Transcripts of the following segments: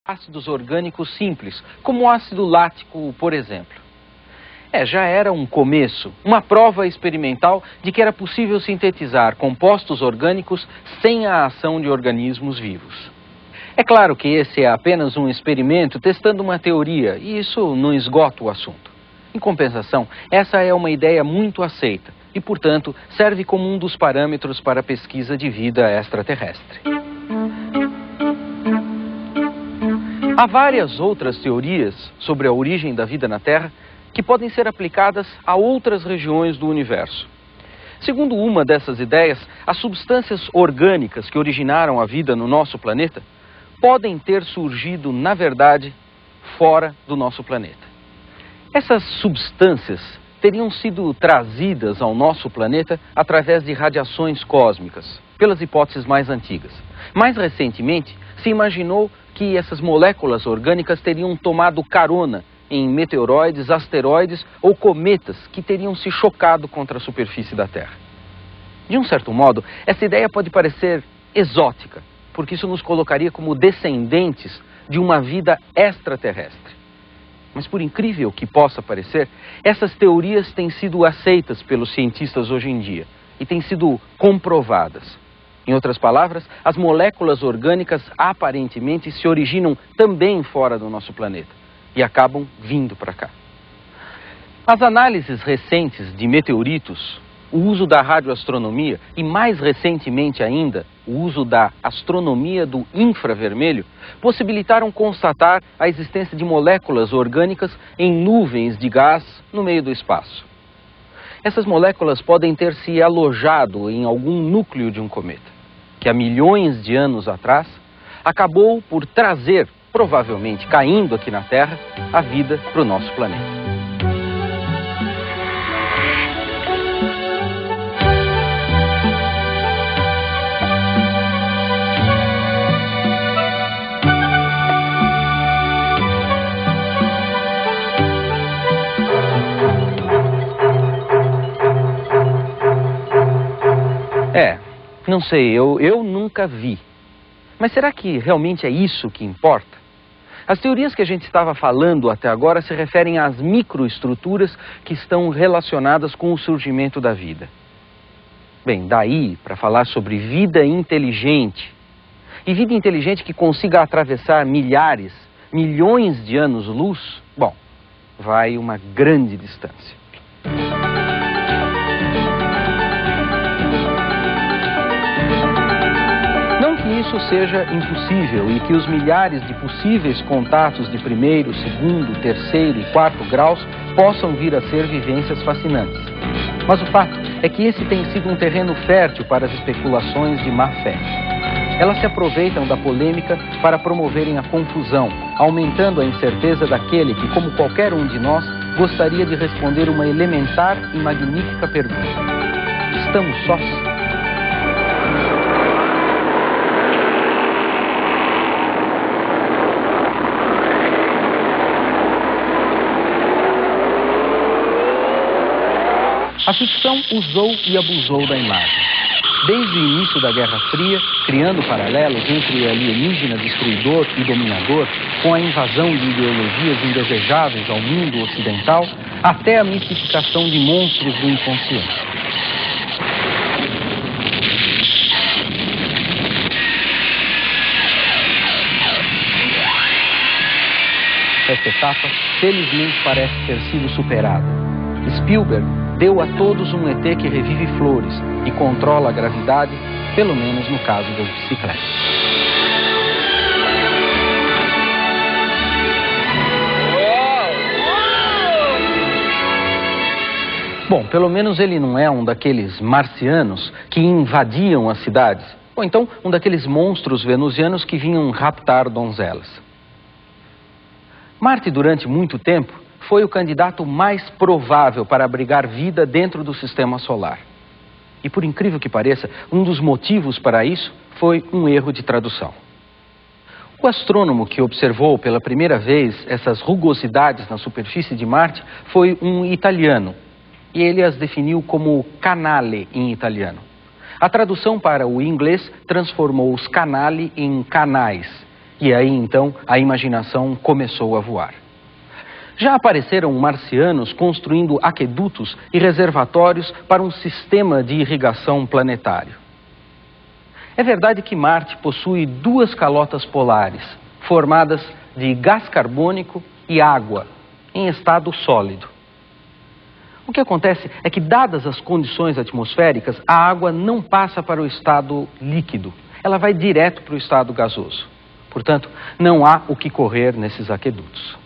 ácidos orgânicos simples, como o ácido lático, por exemplo. Já era um começo, uma prova experimental de que era possível sintetizar compostos orgânicos sem a ação de organismos vivos. É claro que esse é apenas um experimento testando uma teoria, e isso não esgota o assunto. Em compensação, essa é uma ideia muito aceita e, portanto, serve como um dos parâmetros para a pesquisa de vida extraterrestre. Há várias outras teorias sobre a origem da vida na Terra que podem ser aplicadas a outras regiões do universo. Segundo uma dessas ideias, as substâncias orgânicas que originaram a vida no nosso planeta podem ter surgido, na verdade, fora do nosso planeta. Essas substâncias teriam sido trazidas ao nosso planeta através de radiações cósmicas, pelas hipóteses mais antigas. Mais recentemente, se imaginou que essas moléculas orgânicas teriam tomado carona em meteoroides, asteroides ou cometas que teriam se chocado contra a superfície da Terra. De um certo modo, essa ideia pode parecer exótica, porque isso nos colocaria como descendentes de uma vida extraterrestre. Mas por incrível que possa parecer, essas teorias têm sido aceitas pelos cientistas hoje em dia e têm sido comprovadas. Em outras palavras, as moléculas orgânicas aparentemente se originam também fora do nosso planeta e acabam vindo para cá. As análises recentes de meteoritos, o uso da radioastronomia e, mais recentemente ainda, o uso da astronomia do infravermelho possibilitaram constatar a existência de moléculas orgânicas em nuvens de gás no meio do espaço. Essas moléculas podem ter se alojado em algum núcleo de um cometa, que há milhões de anos atrás acabou por trazer, provavelmente caindo aqui na Terra, a vida para o nosso planeta. Não sei, eu nunca vi. Mas será que realmente é isso que importa? As teorias que a gente estava falando até agora se referem às microestruturas que estão relacionadas com o surgimento da vida. Bem, daí para falar sobre vida inteligente, e vida inteligente que consiga atravessar milhares, milhões de anos-luz, bom, vai uma grande distância. Isso seja impossível e que os milhares de possíveis contatos de primeiro, segundo, terceiro e quarto graus possam vir a ser vivências fascinantes. Mas o fato é que esse tem sido um terreno fértil para as especulações de má fé. Elas se aproveitam da polêmica para promoverem a confusão, aumentando a incerteza daquele que, como qualquer um de nós, gostaria de responder uma elementar e magnífica pergunta: estamos sós? A ficção usou e abusou da imagem. Desde o início da Guerra Fria, criando paralelos entre o alienígena destruidor e dominador, com a invasão de ideologias indesejáveis ao mundo ocidental, até a mistificação de monstros do inconsciente. Essa etapa, felizmente, parece ter sido superada. Spielberg deu a todos um ET que revive flores e controla a gravidade, pelo menos no caso das bicicletas. Bom, pelo menos ele não é um daqueles marcianos que invadiam as cidades, ou então um daqueles monstros venusianos que vinham raptar donzelas. Marte, durante muito tempo, foi o candidato mais provável para abrigar vida dentro do sistema solar. E por incrível que pareça, um dos motivos para isso foi um erro de tradução. O astrônomo que observou pela primeira vez essas rugosidades na superfície de Marte foi um italiano, e ele as definiu como canale em italiano. A tradução para o inglês transformou os canali em canais, E aí então a imaginação começou a voar. Já apareceram marcianos construindo aquedutos e reservatórios para um sistema de irrigação planetário. É verdade que Marte possui duas calotas polares, formadas de gás carbônico e água, em estado sólido. O que acontece é que, dadas as condições atmosféricas, a água não passa para o estado líquido, ela vai direto para o estado gasoso. Portanto, não há o que correr nesses aquedutos.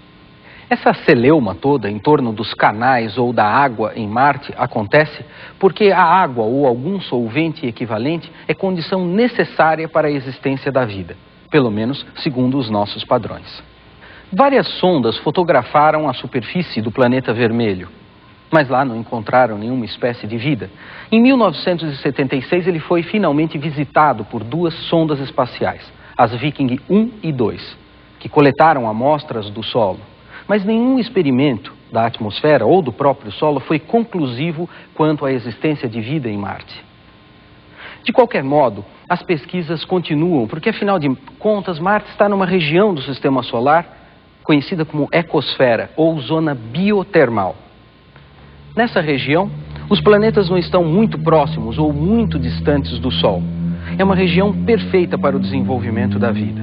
Essa celeuma toda em torno dos canais ou da água em Marte acontece porque a água ou algum solvente equivalente é condição necessária para a existência da vida, pelo menos segundo os nossos padrões. Várias sondas fotografaram a superfície do planeta vermelho, mas lá não encontraram nenhuma espécie de vida. Em 1976 ele foi finalmente visitado por duas sondas espaciais, as Viking 1 e 2, que coletaram amostras do solo. Mas nenhum experimento da atmosfera ou do próprio solo foi conclusivo quanto à existência de vida em Marte. De qualquer modo, as pesquisas continuam, porque afinal de contas, Marte está numa região do Sistema Solar conhecida como ecosfera ou zona biotermal. Nessa região, os planetas não estão muito próximos ou muito distantes do Sol. É uma região perfeita para o desenvolvimento da vida.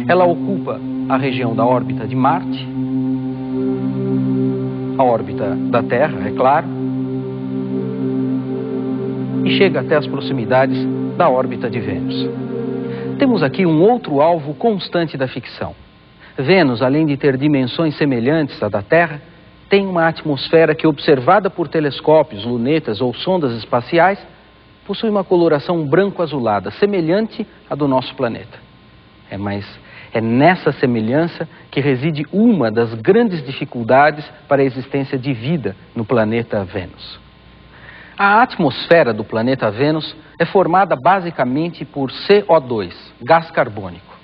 Ela ocupa a região da órbita de Marte, a órbita da Terra, é claro, e chega até as proximidades da órbita de Vênus. Temos aqui um outro alvo constante da ficção. Vênus, além de ter dimensões semelhantes à da Terra, tem uma atmosfera que, observada por telescópios, lunetas ou sondas espaciais, possui uma coloração branco-azulada, semelhante à do nosso planeta. Mas é nessa semelhança que reside uma das grandes dificuldades para a existência de vida no planeta Vênus. A atmosfera do planeta Vênus é formada basicamente por CO2, gás carbônico.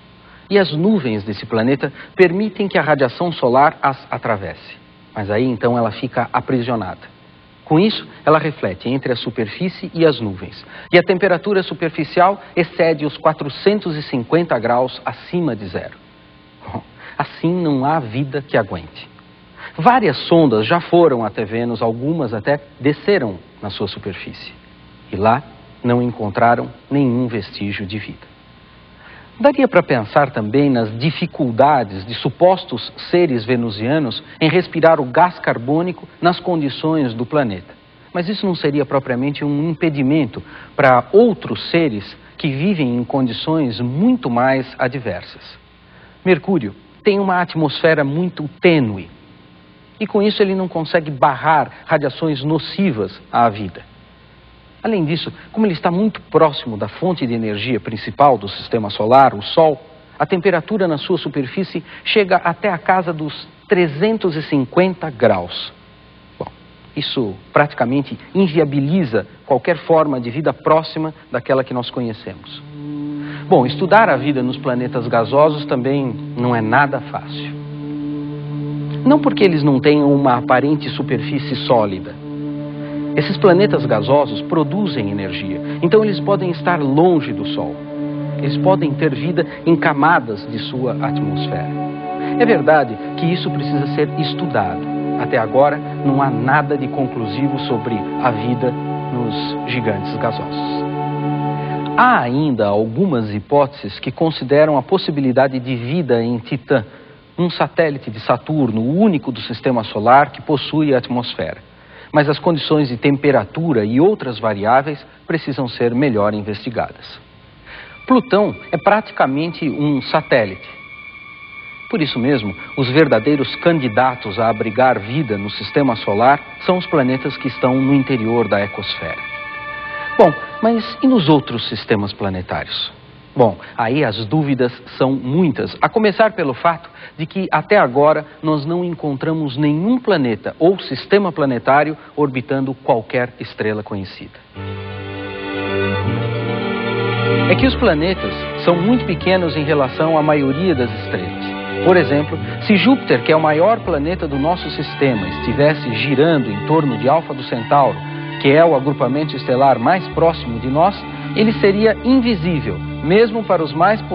E as nuvens desse planeta permitem que a radiação solar as atravesse. Mas aí então ela fica aprisionada. Com isso, ela reflete entre a superfície e as nuvens. E a temperatura superficial excede os 450 graus acima de zero. Bom, assim não há vida que aguente. Várias sondas já foram até Vênus, algumas até desceram na sua superfície. E lá não encontraram nenhum vestígio de vida. Daria para pensar também nas dificuldades de supostos seres venusianos em respirar o gás carbônico nas condições do planeta. Mas isso não seria propriamente um impedimento para outros seres que vivem em condições muito mais adversas. Mercúrio tem uma atmosfera muito tênue e com isso ele não consegue barrar radiações nocivas à vida. Além disso, como ele está muito próximo da fonte de energia principal do Sistema Solar, o Sol, a temperatura na sua superfície chega até a casa dos 350 graus. Bom, isso praticamente inviabiliza qualquer forma de vida próxima daquela que nós conhecemos. Bom, estudar a vida nos planetas gasosos também não é nada fácil. Não porque eles não tenham uma aparente superfície sólida. Esses planetas gasosos produzem energia, então eles podem estar longe do Sol. Eles podem ter vida em camadas de sua atmosfera. É verdade que isso precisa ser estudado. Até agora, não há nada de conclusivo sobre a vida nos gigantes gasosos. Há ainda algumas hipóteses que consideram a possibilidade de vida em Titã, um satélite de Saturno, o único do Sistema Solar que possui atmosfera. Mas as condições de temperatura e outras variáveis precisam ser melhor investigadas. Plutão é praticamente um satélite. Por isso mesmo, os verdadeiros candidatos a abrigar vida no Sistema Solar são os planetas que estão no interior da ecosfera. Bom, mas e nos outros sistemas planetários? Bom, aí as dúvidas são muitas, a começar pelo fato de que até agora nós não encontramos nenhum planeta ou sistema planetário orbitando qualquer estrela conhecida. É que os planetas são muito pequenos em relação à maioria das estrelas. Por exemplo, se Júpiter, que é o maior planeta do nosso sistema, estivesse girando em torno de Alfa do Centauro, que é o agrupamento estelar mais próximo de nós, ele seria invisível, mesmo para os mais potentes